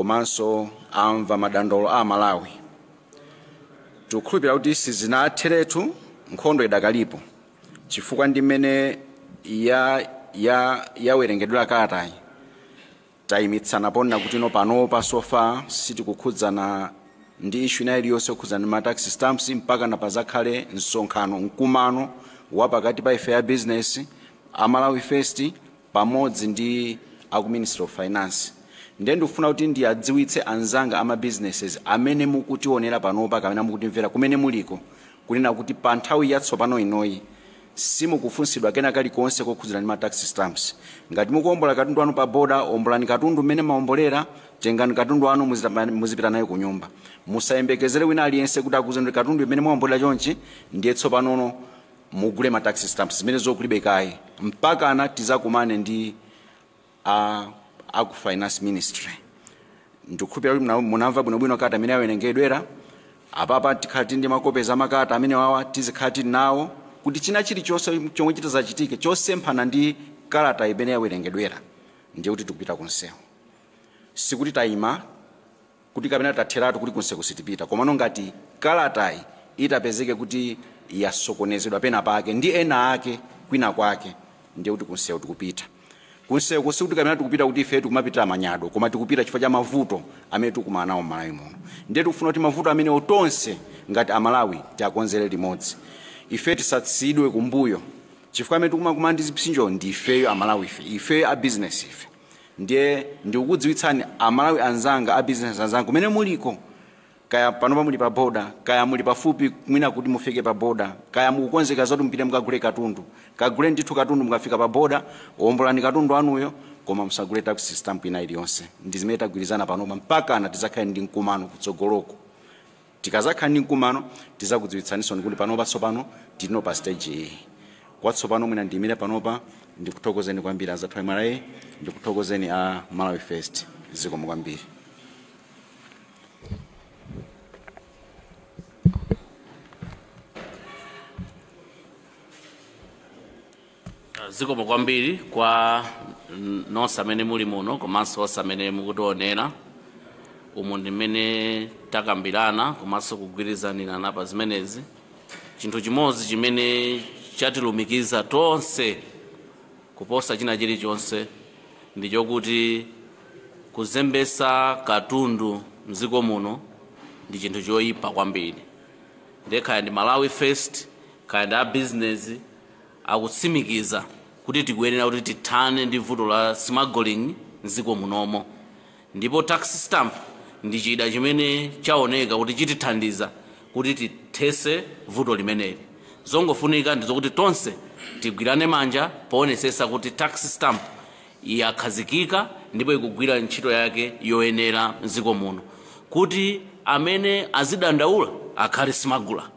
komanso amva madandolo a Malawi. Tikukhulupirira kuti sizinatheretu nkhondo idakalipo chifukwa ndi mmene yawerengedwera kalatayi tayimitsana ponna kuti no panopa sofa sitikukhudzana ndi issue ina iliyonse yokhudzana ndi tax stamps mpaka napazakhale msonkhano mkumano wapakati pa ife ya business a Malawi First pamodzi ndi aku Ministry of Finance. Ndiye ndikufuna kuti ndiyadziwitse anzanga ama businesses amene mukutionera panopa kapena mukutimvera kumene muliko kunena kuti pa nthawi yatsopano inoyi simukufunsidwa kena kalikonse kokhudzana ndi tax stamps. Ngati mukuombola katundu wanu pa boda, ombolani katundu mmene maombolera, tengani katundu wanu muzipita nayo ku nyumba. Musayembekezere wina aliyense kuti akuzeni katundu imene muombolera chonchi ndiye tsopanono mugule ma tax stamps zimene zokulibe kaye mpaka ana tizakumane ndi aku Finance Ministry. Ndikukhulupirira kuti munamva bwinobwino kata amene awerengedwera apapa tikhati ndi makopeza makata amene wawa tizikhati nawo kuti china chilichonse chomwe chitazachitike chosemphana ndi kalata imene yawerengedwera ndiye kuti tikupita kunsewu. Sikuti tayima kuti kapena tatheratu kuti kunsewu sitipita, komano ngati kalatayi itapezeke kuti yasokonezedwa pena pake ndi ena ake kwina kwake ndiye kuti kunsewu tikupita. Kunsewu kusikuti kapena tikupita kuti ife tikumapita manyado, koma tikupita chifukwa cha mavuto amene tikumana nawo m'Malawi muno. Ndiye tikufuna kuti mavuto amene otonse ngati amalawi tiakonzere limodzi. Ife tisatsidwe kumbuyo chifukwa amene tikumakumana ndi zipsinjo ndi ifeyo amalawi ife a business ife. Ndiye ndikukudziwitsani amalawi anzanga a business anzanga kumene muliko, kaya panopa muli pa boda, kaya muli pafupi mwina kuti mufike pa boda, kaya mukukonzeka zoti mpite mukagule katundu, kagule ndithu katundu mukafika pa boda, ombolani katundu anuyo, koma musagule tax stamp ina iliyonse. Ndi zimene tagwirizana panopa mpaka na tizakhale ndi mkumano kutsogoloko. Tikazakhala ndi mkumano tizakudziwitsaninso kuti panopa tsopano tino pa stage iyi. Kwatsopano mwina ndimire panopa ndikuthokozeni kwambiri azathu MRA, ndikuthokozeni a Malawi First. Zikomo kwambiri. Zikomo kwambiri kwa nonse amene muli muno komanso onse amene mukutionera. Umu ndimene takambirana komanso kugwirizanirana pa zimenezi. Chinthu chimodzi chimene chatilumikiza tonse kuposa china chilichonse ndi chokuti kuzembesa katundu mdziko muno ndi chinthu choyipa kwambiri. Ndekhala ndi Malawi First kaya ndi a business akutsimikiza kuti tikuyenera kuti tithane ndi vuto la smuggling mdziko munomo. Ndipo tax stamp ndi chida chimene chaoneka kuti chitithandiza kuti tithese vuto limeneli. Zongofunika ndizokuti tonse tigwirane manja poonetsetsa kuti tax stamp yakhazikika ndipo ikugwira ntchito yake yoyenera mdziko muno, kuti amene azidandaula akhale smuggler.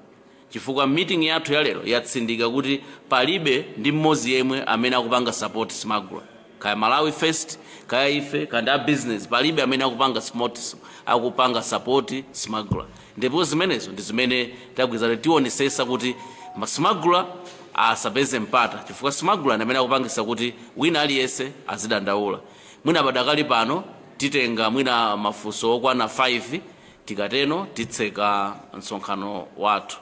Chifukwa meeting yathu ya lero yatsindika kuti palibe ndi mmodzi yemwe amene akupanga support smuggler. Kaya Malawi First, kaya ife, kaya business, palibe amene akupanga support smuggler. Ndipo zimenezo ndi zimene tagwirizana tionesesa kuti ma smuggler asapeze mpata, chifukwa smuggler ndi amene akupangisa kuti wina aliyense azidandaula. Mwina padakali pano titenga mwina mafunso okwana 5, tikateno titseka msonkhano wathu.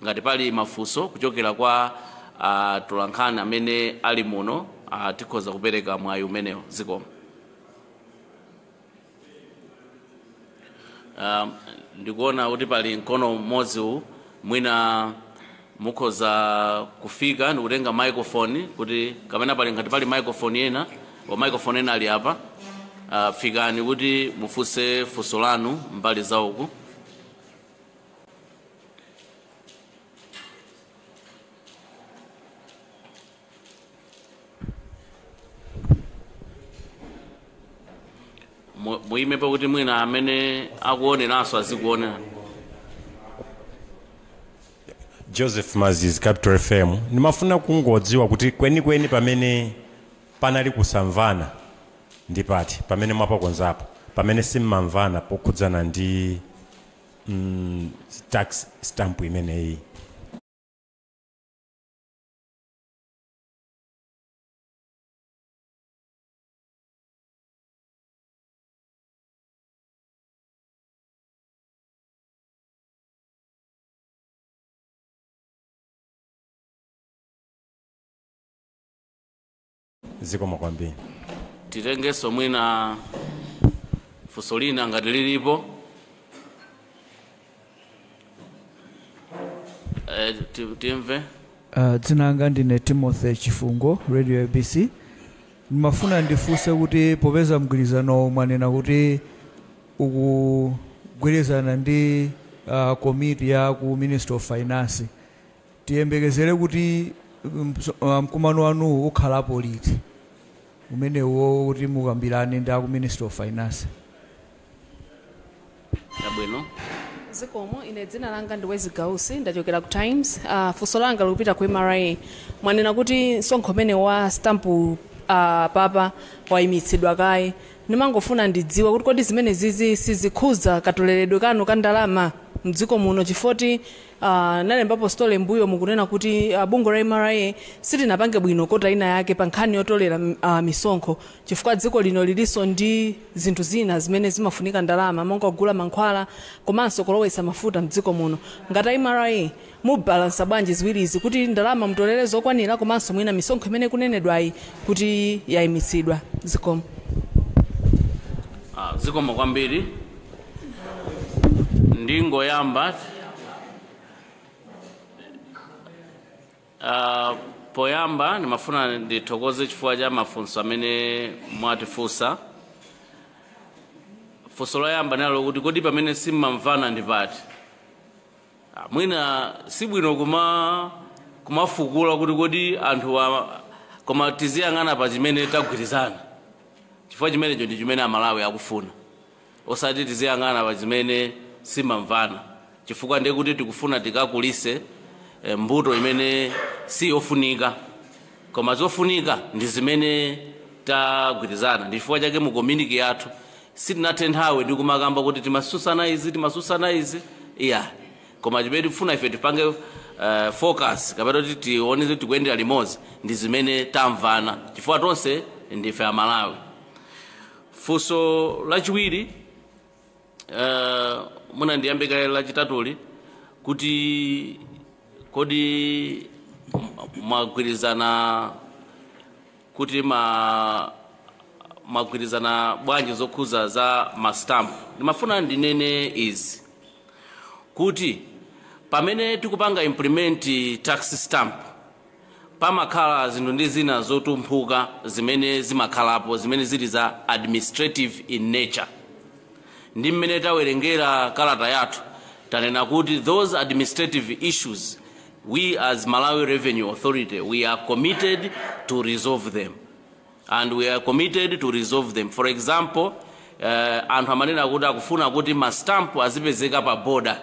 Ngati pali mafunso kuchokera kwa tolankhani amene ali muno, tikhoza kupereka mwayi umenewo. Zikomo. Ndikuona kuti pali mkono mmodzi mwina mukhoza kufika ndikutenga microphone kuti kapena pali ngati pali microphone ena, o microphone ena ali apa, fikani kuti mufunse funso lanu mbali zawoko. Muimepo kuti mwina amene akuoneranso azikuonera. Joseph Mazizi, Capital FM. Nimafuna kungodziwa kuti kweni pamene panali kusamvana ndi pati pamene mwapakonzapo pamene simmamvana pokhudzana ndi tax stamp imeneyi. zikomo kwambiri. Titengeso mwina funso lina ngati lilipo. Timve. Dzina langa ndine Timothy Chifungo, Radio ABC. Ndimafuna ndifunse kuti popeza mgwirizano mwanena kuti ukugwirizana ndi komiti ya ku Ministry of Finance, tiyembekezere kuti mkumano wanu ukhalapo liti umenewo kuti mukambirane ndi ku Ministry of Finance? Yabwino. Zikomo, ine dzina langa ndi Wezi Gausi, ndachokera ku Times. Funso langa likupita ku MRA. Mwanena kuti msonkho umene wa stampu papa wayimitsidwa kaye. Ndimangofuna ndidziwa kuti kodi zimene zizi sizikhuza katoleredwe kanu ka ndalama mdziko muno, chifoti nalembapo stole mbuyo mukunena kuti bungwe la MRA silinapange bwino kota ina yake pa nkhani yotolera misonkho, chifukwa dziko lino lilinso ndi zinthu zina zimene zimafunika ndalama monga kugula mankhwala komanso kulowetsa mafuta mdziko muno. Ngati MRA mubalansa bwanji ziwirizi kuti ndalama mutolere zokwanira komanso mwina misonkho imene kunenedwayi kuti yayimitsidwa? Zikomo. Zikomo kwambiri. Ndingoyamba poyamba ndimafuna ndithokoze chifukwa cha mafunso amene mwatifunsa. Funso loyamba nalo kuti kodi pamene simmamvana ndi pati. Mwina sibwino kumafukula kuti kodi anthu koma tiziyang'ana pa chimene tagwirizana, chifukwa chimenecho ndi chimene Amalawi akufuna, osati tiziyang'ana pa chimene simmamvana, chifukwa ndiye kuti tikufuna tikakulise mbuto imene si yofunika, koma zofunika ndi zimene tagwirizana. Ndi chifukwa chake mu community yathu sitinathe nthawi ndi kumakamba kuti timasusana izi iya, koma chimene tikufuna ife tipange focus kapena kuti tione kuti tikuyendera limodzi ndi zimene tamvana, chifukwa tonse ndife Amalawi. Funso lachiwiri muna ndiyambika lachitatuli kuti kodi mwagwirizana kuti mwagwirizana bwanji zokhuza za mastamp. Ndimafuna ndinene izi kuti pamene tikupanga implement tax stamp pamakhala zinthu ndi zina zotumphuka zimene zimakhalapo zimene zili za administrative in nature. Ndi mmene tawerengera kalata yathu tanena kuti those administrative issues, we as Malawi Revenue Authority, we are committed to resolve them, and we are committed to resolve them. For example, anthu amanena kuti akufuna kuti mastamp azipezeka pa border,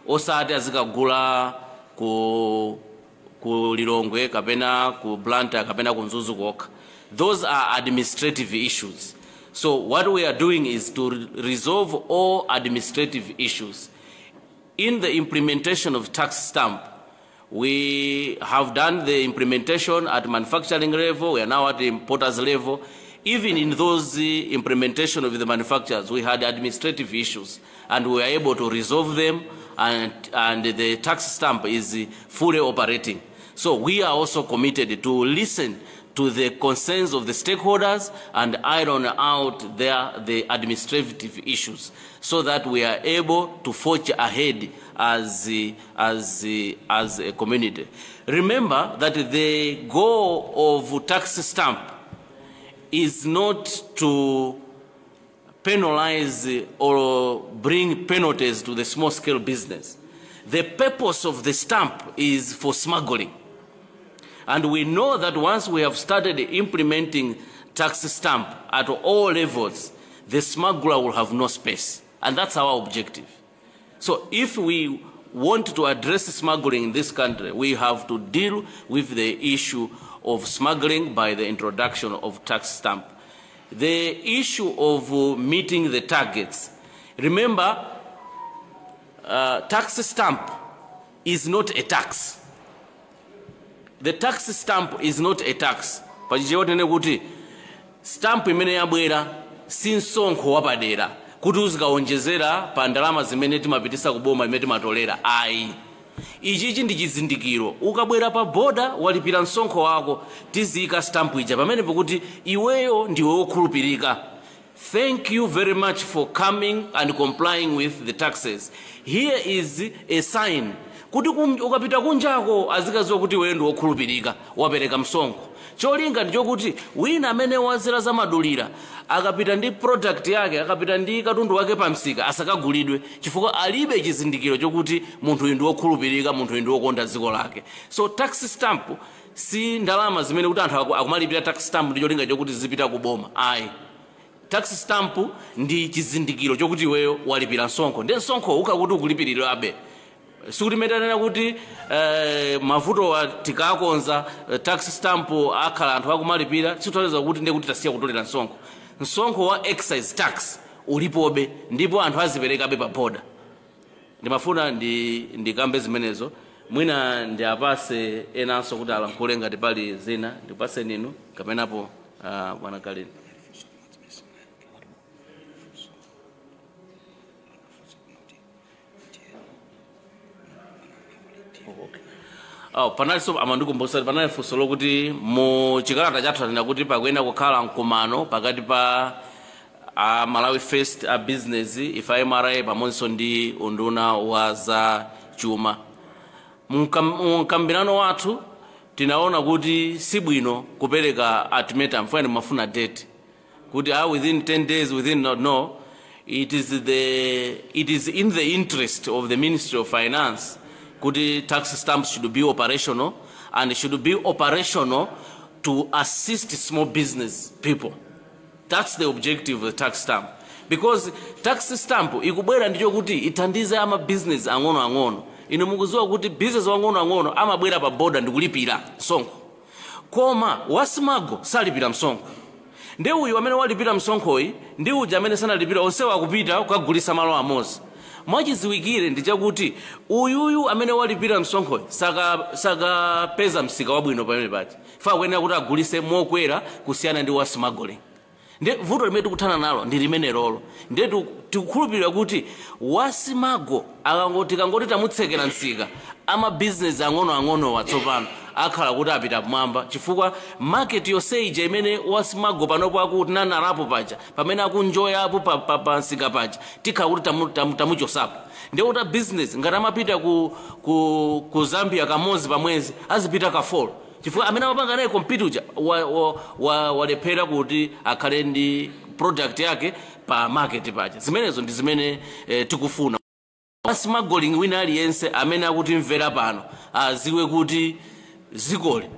osati azikagula ku Lilongwe kapena ku Blantyre kapena ku Mzuzu kokha. Those are administrative issues. So what we are doing is to resolve all administrative issues. In the implementation of tax stamp, we have done the implementation at manufacturing level, we are now at the importers level. Even in those implementation of the manufacturers, we had administrative issues, and we were able to resolve them, and the tax stamp is fully operating. So we are also committed to listen to the concerns of the stakeholders and iron out the administrative issues, so that we are able to forge ahead as a community. Remember that the goal of tax stamp is not to penalize or bring penalties to the small scale business. The purpose of the stamp is for smuggling. And we know that once we have started implementing tax stamp at all levels, the smuggler will have no space. And that's our objective. So if we want to address smuggling in this country, we have to deal with the issue of smuggling by the introduction of tax stamp. The issue of meeting the targets. Remember, tax stamp is not a tax. The tax stamp is not a tax. Pachichewa kuti stamp imene yabwera si msonkho wapadera kuti uzikaonjezera pa ndalama zimene timapitisa kuboma imene timatolera. Ayi, ichichi ndi chizindikiro ukabwera pa boda walipira msonkho wako tizika stamp ija pamenepo kuti iweyo ndiwe wokhulupirika. Thank you very much for coming and complying with the taxes. Here is a sign kuti ukapita kunjako azikaziwa kuti wewe ndi wokhulupirika wapereka msonkho. Cholinga ndicho kuti wina amene wazira za madulira akapita ndi product yake akapita ndi katundu wake pamsika asakagulidwe chifukwa alibe chizindikiro chokuti munthu uyu ndi wokhulupirika, munthu uyu ndi wokonda dziko lake. So tax stamp si ndalama zimene kuti anthu akumalipira tax stamp ndi cholinga chokuti zipita kuboma. Ayi, tax stamp ndi chizindikiro chokuti wewe walipira msonkho, ndi msonkho ukakuti ukulipirira abe sikuti metanena kuti mavuto tikakonza tax stamp akhala anthu akumalipira sitoleza kuti ndiye kuti tasiya kutolera msonkho wa excise tax ulipobe ndipo anthu aziperekabe pa boda. Ndimafuna ndikambe zimenezo mwina ndiapase enanso kuti alankhule ngati pali zina ndipase ninu kapenapo bwana Kalindo. Panaliso amandikumbusa panali funso lokuti mu chikalata chathu tanena kuti pakuyenera kukhala mkumano pakati pa Malawi First a business ifa MRA pamodzi ndi unduna wa za chuma. Mkambirano wathu tinaona kuti sibwino kupereka ultimatum funa mafuna date kuti within 10 days within no, it is in the interest of the Ministry of Finance kuti tax stamps should be operational and should be operational to assist small business people. That's the objective of the tax stamp. Because tax stamp ikubwera ndicho kuti ithandize ama business ang'ono. Ino mukuziwa kuti business ang'ono amabwera pa boda ndikulipira msonkho. Koma wasimago salipira msonkho. Ndi uyu amene walipira msonkhoyi ndi uja amene sanalipira onsewa akupita kukagulisa malo amozi. Mwachiziwikire ndi chakuti uyuyu amene walipira msonkho sakapeza msika wabwino pamene pachi fa kuyenera kuti agulise mokwera kusiyana ndi wasmuggling. Ndi vuto limene tikuthana nalo ndi limene lolo ndi tikukhulupirira kuti wasimago tikangoti tamutsekera msika ama business ang'ono watsopano akhala kuti apita pamwamba chifukwa market yoseija imene wasimago panopo akutinanarapo paja pamene akunjoya apo pa msika paja tikhala kuti tamuchosapo. Ndiye kuti business ngati amapita ku Zambia kamozi pamwezi azipita ka 4 chifukwa amene amapanga naye compete uja walephera kuti akhale ndi product yake pa market paja. Zimenezo ndi zimene tikufuna. Smuggling wina aliyense amene akutimvera pano aziwe kuti zikole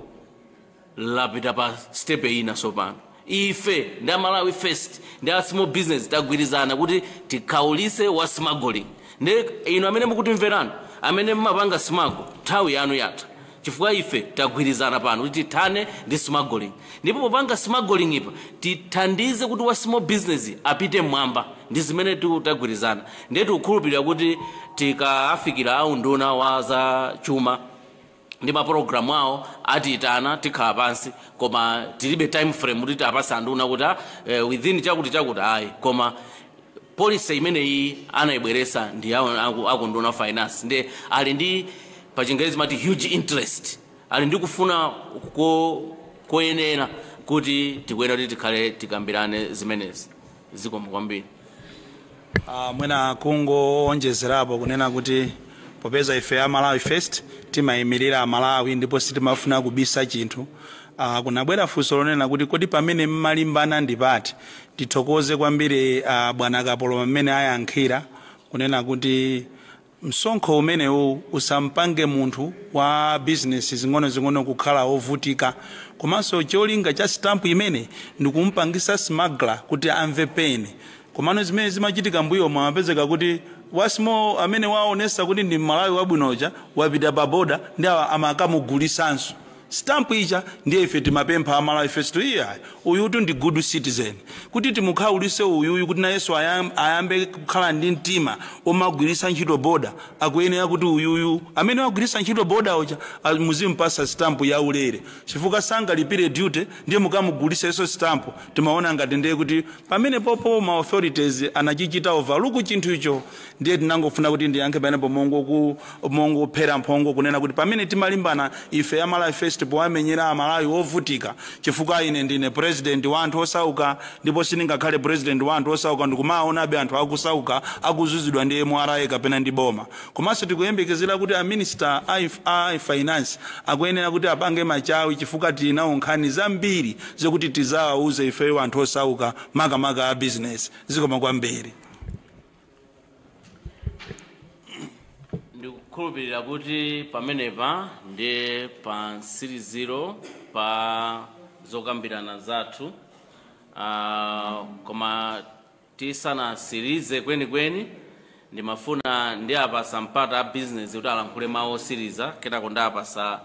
lapita pa step ina sopano. Ife ndi Malawi First ndi small business tagwirizana kuti tikaulise wa smuggling. Ndi ino amene mukutimverano amene mmapanga smuggle nthawi yanu yatha chifukwa ife tagwirizana pano kuti tithane ndi smuggling. Ndipo popanga smuggling ipa tithandize kuti wa small business apite mwamba ndi zimene tagwirizana. Ndiye tikukhulupirira kuti tikafikira unduna wa za chuma ndi maprogramu awo atitana tikhala pansi koma tilibe time frame kuti apase anduna kuti within chakuti ayi koma policy imeneyi anayibweresa ndi akunduna finance ndi ali ndi pa Chingerezi mati huge interest ali ndi kufuna koyenera kuti tikuyenera kuti tikhale tikambirane zimenezi. Zikomo kwambiri. Mwina kungoonjezerapo kunena kuti popeza ife ya Malawi First timayimirira Malawi ndipo sitimafuna kubisa chinthu. Kunabwera funso lonena kuti kodi pamene mmalimbana ndipati tithokoze kwambiri bwana Kapolo amene ayankhira kunena kuti msonkho umenewu usampange munthu wa business zing'ono kukhala ovutika komanso cholinga cha stamp imene ndikumpangisa smuggler kuti amve peni. Komano zimene zimachitika mbuyo mwapezeka kuti wasimo amene waonesa kuti ndi Malawi wabwinoja wapita pa boda ndi amakamugulisanso stamp ija ndiye ife timapempha Malawi First iya uyutu ndi good citizen kuti timukhaulise uyuyu kuti nayeso ayambe kukhala ndi mtima omagwirisa ntchito boda akuyenera kuti uyuyu amene wagwirisa ntchito boda uja muzimpasa stamp ya ulere chifukwa sangalipire duty ndiye mukamugulisa iso stamp timaona ngati ndiye kuti pamene popo ma authorities anachichita overlook chinthu icho ndiye tinangofuna kuti ndiyankhe panepo mongo phera mphongo kunena kuti pamene timalimbana ife ya Malawi First poamenyera Malawi ovutika chifukwa ine ndine president wa anthu osauka ndipo siningakhale president wa anthu osauka ndikumaonabe anthu akusauka akuzuzidwa ndi MRA kapena ndi boma komanso tikuyembekezera kuti a minister a finance akuyenera kuti apange machawi chifukwa tinawo nkhani zambiri zokuti tizawauze ife anthu osauka makamaka a business zikoma kwambiri. Ndikukhulupirira kuti pamenepa ndi pa nsiriziro pa zokambirana zathu koma tisanasirize kwenikweni ndimafuna ndi apasa mpata a business kuti alankhule mawu osiriza kenako ndapasa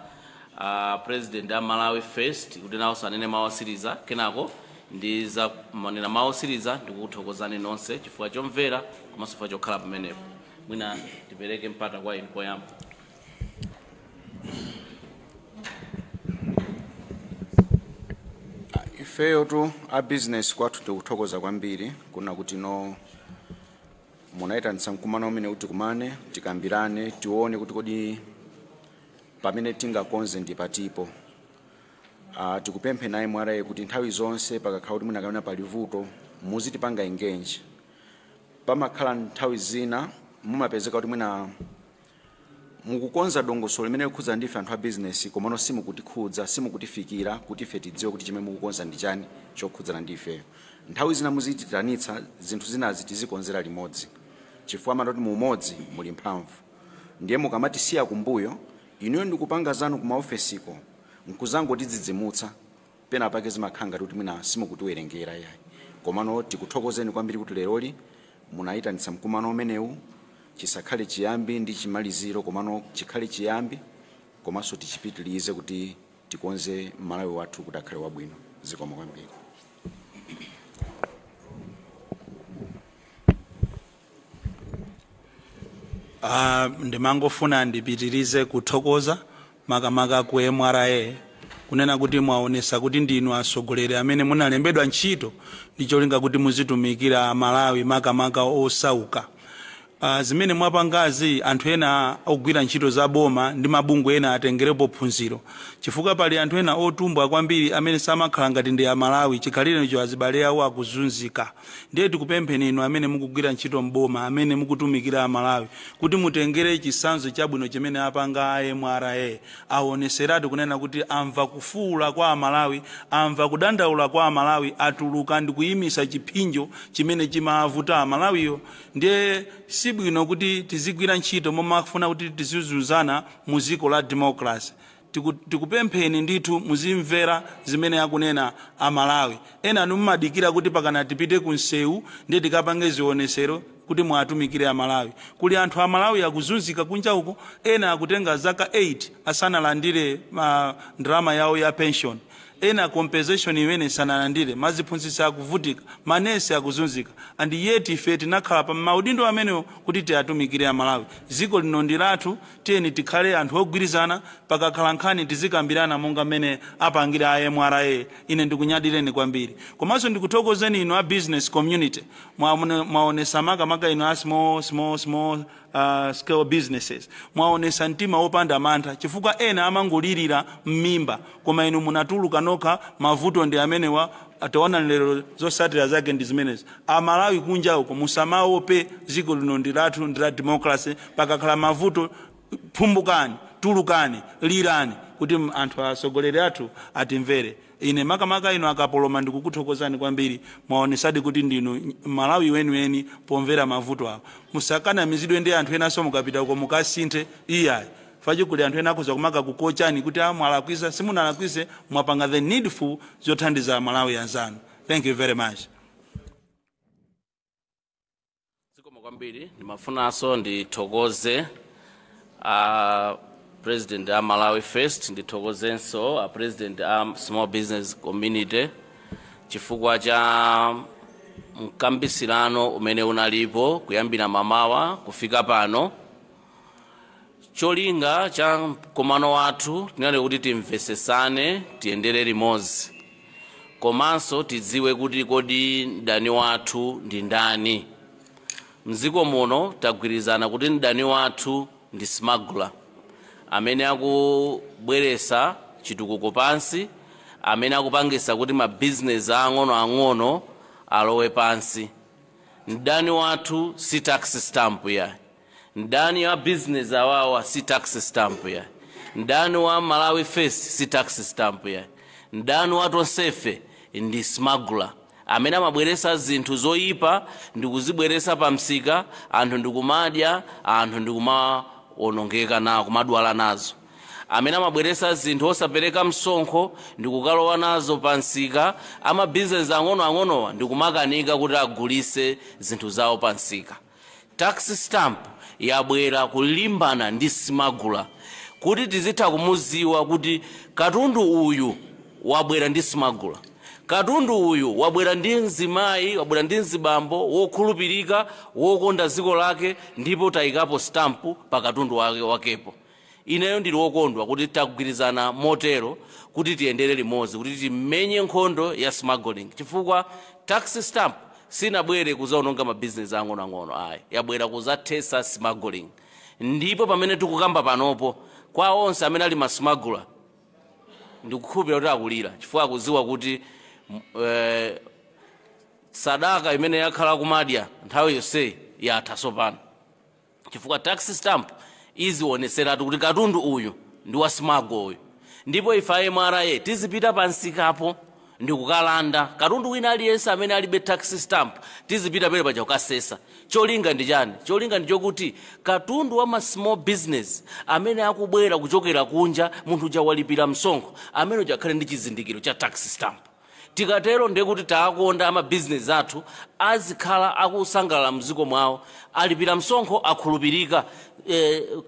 president a Malawi First kuti nawonso anene mawu osiriza kenako ndiza manena mawu osiriza ndikukuthokozani nonse chifukwa chomvera komanso chifukwa chokhala pamenepo mwina tipereke mpata kwa inu poyamba. Ifeyo tu a business kwathu tikuthokoza kwambiri kuna kuti munaitanitsa mkumano umene kuti kumane tikambirane tione kuti kodi pamene tingakonze ndi patipo. Tikupemphe naye MRA kuti nthawi zonse pakakhala kuti munakana pali vuto muzitipanga engage. Pamakhala nthawi zina mumapezeka kuti mwina mukukonza dongosolo limene likhuza ndife anthu a business komano simukutikhudza simukutifikira kuti ife tidziwe kuti chimene mukukonza ndi chani chokhudzana ndife. Nthawi zina muzititanitsa zinthu zinazi tizikonzera limodzi chifukwa amati mu umodzi muli mphamvu. Ndiye mukamatisiya kumbuyo inuyo ndikupanga zanu kuma ofesiko nkuzangoti dzidzimutsa pena pake zimakhanga kuti mwina simukutiwerengera yayi komano tikuthokozeni kwambiri kuti leroli munaitanitsa mkumano umenewu chisakhale chiyambi ndi chimaliziro komano chikhale chiyambi komanso tichipitilize kuti tikonze Malawi wathu kuti akhale wabwino zikoma kwambiri. Ndimangofuna ndipitirize kuthokoza makamaka ku MRA kunena kuti mwaonesa kuti ndinu asogoleri amene munalembedwa ntchito ndi cholinga kuti muzitumikira Malawi makamaka osauka. Zimene mwapangazi anthu ena ogwira ntchito za boma ndi mabungwe ena atengerepo phunziro chifukwa pali anthu ena otumbwa kwambiri amene samakhala ngati ndi a Malawi chikhalire icho azibale awo akuzunzika. Ndiye tikupempheni inu amene mukugwira ntchito mboma amene mukutumikira a Malawi kuti mutengere chisanzo chabwino chimene apanga a MRA aoneseratu kunena kuti amva kufuula kwa a Malawi amva kudandaula kwa a Malawi atuluka ndi kuyimisa chipinjo chimene chimavuta a Malawiyo. Ndiye sibwino kuti tizigwira ntchito momafuna kuti tizizuzana mu dziko la democracy. Tikupempheni ndithu muzimvera zimene akunena a Malawi. Ena mumadikira kuti pakana tipite ku nsewu ndiye tikapange zionesero kuti mwatumikire a Malawi. Kuli anthu a Malawi akuzunzika kunja uko ena akutenga zaka 8 asanalandire ndalama yawo ya pension. Ena compensation imene sanalandire maziphunzitsa akuvutika manesi akuzunzika and yet ife tinakhala pa maudindo amenewo kuti tiatumikire a Malawi. Ziko lino ndi lathu tiyeni tikhale anthu ogwirizana pakakhala nkhani tizikambirana monga mmene apangira a MRA. Ine ndikunyadireni kwambiri komanso ndikuthokozeni inu a business community mwaonesa makamaka inu a small scale businesses mwaonesa mtima wopanda mantha chifukwa ena amangolirira mmimba koma inu munatuluka nokha mavuto ndi amenewa ataona lero zosatira zake ndi zimenezi. A Malawi kunja uko musamaope ziko lino ndi lathu ndi la democracy pakakhala mavuto phumbukani tulukani lirani kuti anthu asogoleri athu atimvere. Ine makamaka ino akapoloma ndikukuthokozani kwambiri mwaonesadi kuti ndinu Malawi weniweni pomvera mavuto awo. Musakana mizidwe ndi anthu ena so mukapita uko mukasinthe iyayi faje kuli anthu ena akuza kumaka kukochani kuti mwalakwisa simunalakwise mwapanga the needful zothandiza Malawi anzanu. Thank you very much. Zikoma kwambiri ndimafunanso ndithokoze president a Malawi First ndithokozenso a president a small business community chifukwa cha mkambisirano umene unalipo kuyambira mamawa kufika pano. Cholinga cha mkumano wathu tinali kuti timvesesane tiyendere limodzi komanso tidziwe kuti kodi mdani wathu ndi ndani. Mdziko muno tagwirizana kuti mdani wathu ndi smuggler amene akubweresa chitukuko pansi, amene akupangisa kuti mabizinesi ang'ono alowe pansi. Mdani wathu si tax stamp ya. Ndani wa business awawa si tax stamp ya. Ndani wa Malawi First si tax stamp ya. Ndani wa tonsefe ndi smuggler amene amabweresa zinthu zoyipa ndikuzibweresa pamsika, anthu ndikumadya, anthu ndikumaonongeka nawo kumadwala nazo. Amene amabweresa zinthu osapereka msonkho ndikukalowa nazo pansika, ama business ang'onowa ndikumakanika kuti agulise zinthu zawo pansika. Tax stamp yabwera kulimbana ndi smuggler kuti tizitha kumuziwa kuti katundu uyu wabwera ndi smuggler, katundu uyu wabwera ndi mzimayi, wabwera ndi mzibambo wokhulupirika wokonda dziko lake, ndipo tayikapo stamp pa katundu wakepo. Ineyo ndili wokondwa kuti tagwirizana motero kuti tiyendere limodzi kuti timenye nkhondo ya smuggling, chifukwa tax stamp sinabwere kuzaononga mabizinesi ang'ono ayi, yabwera kuzathesa smuggling. Ndipo pamene tikukamba panopo kwa onse amene ali masmuggler ndikukhulupirira kuti akulira chifukwa akuziwa kuti sadaka imene yakhala kumadya nthawi yonse yatha sopano, chifukwa tax stamp izioneseratu kuti katundu uyu ndi wa smuggle uyu. Ndipo ife MRA tizipita pansikapo ndikukalanda katundu wina aliyense amene alibe tax stamp, tizipita pele paja kukasesa. Cholinga ndi chani? Cholinga ndi chokuti katundu wa ma small business amene akubwera kuchokera kunja, munthu uja walipira msonkho, amene uja akhale ndi chizindikiro cha tax stamp. Tikatero ndiye kuti taakonda ama business athu azikhala akusangalala mdziko mwawo, alipira msonkho, akhulupirika,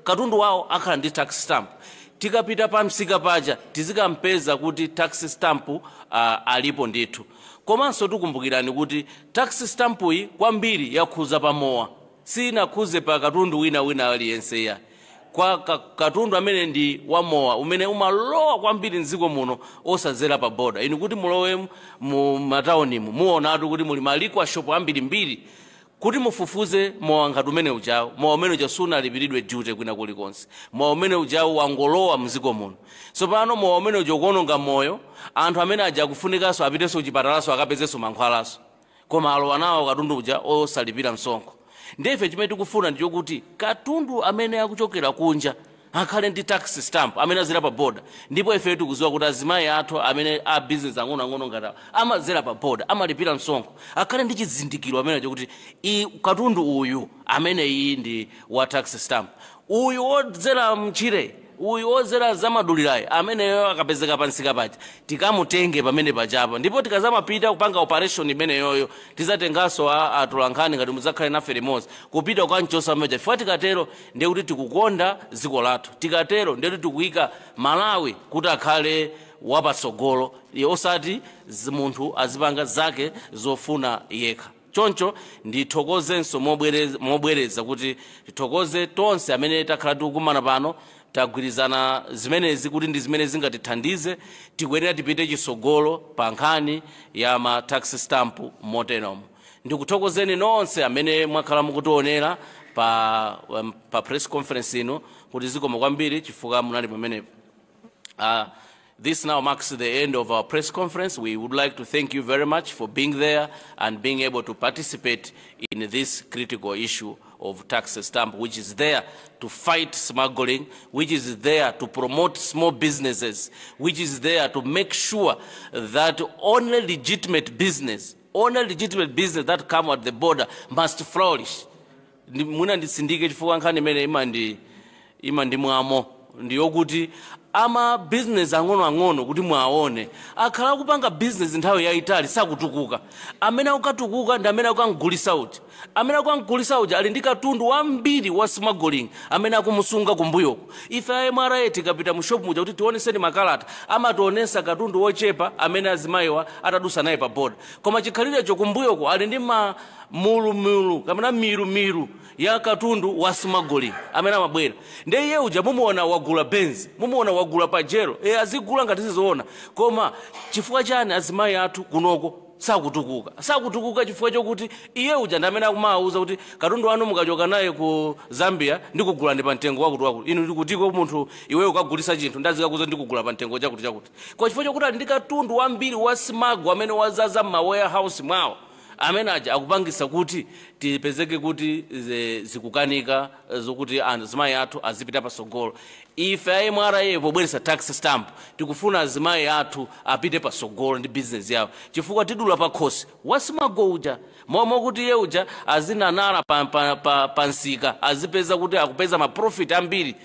katundu wawo akhala ndi tax stamp. Tikapita pamsika paja tizikampeza kuti tax stamp alipo ndithu. Komanso tikumbukirani kuti tax stamp iyi kwambiri yakhuza pa Mawa, sinakhuze pa katundu wina aliyense ya. Kwa katundu amene ndi wa Mawa umene umalowa kwambiri mdziko muno osadzera pa border. Inu kuti mulowe mu mataunimu muonatu kuti muli Aliko ashopo ambirimbiri kuti mufufuze Mawa ngati umene ujawo. Mawa umene uja sunalipiridwe duty kwina kulikonse. Mawa umene ujawo wangolowa mdziko muno. Tsopano Mawa umene uja ukuononga moyo, anthu amene aja kufunikanso apitenso kuchipatalaso akapezenso mankhwalaso, koma alowa nawo katundu uja osalipira msonkho. Ndife chimene tikufuna ndicho kuti katundu amene akuchokera kunja akhale ndi tax stamp amene azera pa border. Ndipo ife tikuziwa kuti azimayi athu amene a business ang'ono ngati amazera pa border amalipira msonkho, akhale ndi chizindikiro amene chokuti katundu uyu amene iyi ndi wa tax stamp. Uyu wodzera mchire, uyu wozera zamadulirayi ameneyo akapezeka pansika paja tikamutenge pamene pachapa, ndipo tikazamapita kupanga operation imene yoyo tizatenganso atolankhani ngati muzakhale nafe limodzi kupita kwa nchosa meja. Chifukwa tikatero ndiye kuti tikukonda dziko lathu, tikatero ndiye kuti tikuyika Malawi kuti akhale wapatsogolo, osati munthu azipanga zake zofuna yekha. Choncho ndithokozenso mobwereza kuti tithokoze tonse amene takhala tikukumana pano, tagwirizana zimenezi kuti ndi zimene zingatithandize tikuyenera tipite chisogolo pa nkhani ya ma tax stamp motenomo. Ndikuthokozeni nonse amene mwakhala mukutionera pa press conference ino kuti zikomo kwambiri chifukwa munali pamenepo. This now marks the end of our press conference. We would like to thank you very much for being there and being able to participate in this critical issue of tax stamp, which is there to fight smuggling, which is there to promote small businesses, which is there to make sure that only legitimate business that come at the border must flourish. Muna ndisindike chifukwa nkhani imene ima ndi mwamo ndiyo kuti ama business ang'ono kuti mwaone akhala kupanga business nthawi yayitali sakutukuka. Amene akukatukuka ndi amene akukangulisa uti. Amene akukangulisa uti ali ndi katundu wambiri wa smuggling amene akumusunga kumbuyoko. Ife MRA tikapita mu shop muja kuti tioneseni makalata amationesa katundu wochepa amene azimayiwa atadusa naye pa boda. Koma chikhalirecho kumbuyoko ali ndi mulumulu kapena miru ya katundu wa smuggling amene amabwera. Ndiye iye uja mumuona wagula Benz, mumuona wagula Pajero, azigula ngati sizoona. Koma chifukwa chani azimayi athu kunoko sakutukuka chifukwa chokuti iye uja ndi amene akumawuza kuti katundu wanu mukachoka naye ku Zambia ndikugula ndi pa mtengo wakuti inu ndikutiko munthu iweyo ukagulisa chinthu ndazikakuza ndikugula pa mtengo chakuti. Kwa chifukwa chokuti ali ndi katundu wambiri wa smuggle amene wazaza ma warehouse mwawo amene aja akupangisa kuti tipezeke kuti zikukanika zokuti azimayi athu azipita pasogolo. Ife MRA pobweresa tax stamp tikufuna azimayi athu apite pasogolo ndi business yawo chifukwa tidula pa khosi wasimago uja momwe kuti iye uja azinanala pa nsika azipeza kuti akupeza ma profit ambiri